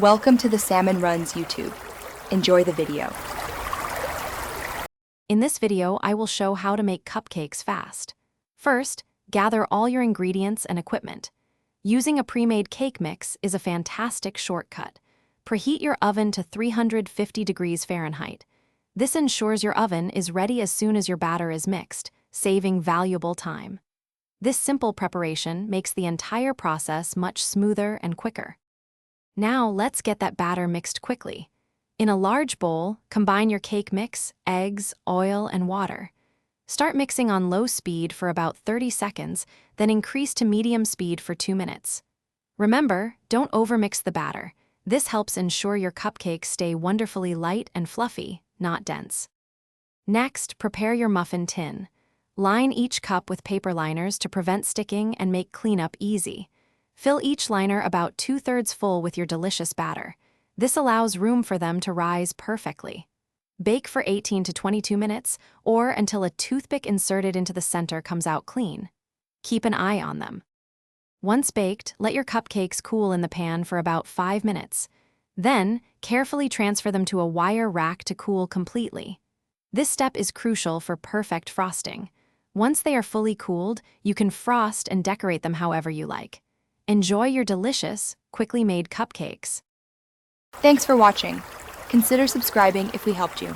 Welcome to the Salmon Runs YouTube. Enjoy the video. In this video, I will show how to make cupcakes fast. First, gather all your ingredients and equipment. Using a pre-made cake mix is a fantastic shortcut. Preheat your oven to 350 degrees Fahrenheit. This ensures your oven is ready as soon as your batter is mixed, saving valuable time. This simple preparation makes the entire process much smoother and quicker. Now let's get that batter mixed quickly. In a large bowl, combine your cake mix, eggs, oil, and water. Start mixing on low speed for about 30 seconds, then increase to medium speed for 2 minutes. Remember, don't overmix the batter. This helps ensure your cupcakes stay wonderfully light and fluffy, not dense. Next, prepare your muffin tin. Line each cup with paper liners to prevent sticking and make cleanup easy. Fill each liner about 2/3 full with your delicious batter. This allows room for them to rise perfectly. Bake for 18 to 22 minutes, or until a toothpick inserted into the center comes out clean. Keep an eye on them. Once baked, let your cupcakes cool in the pan for about 5 minutes. Then, carefully transfer them to a wire rack to cool completely. This step is crucial for perfect frosting. Once they are fully cooled, you can frost and decorate them however you like. Enjoy your delicious, quickly made cupcakes. Thanks for watching. Consider subscribing if we helped you.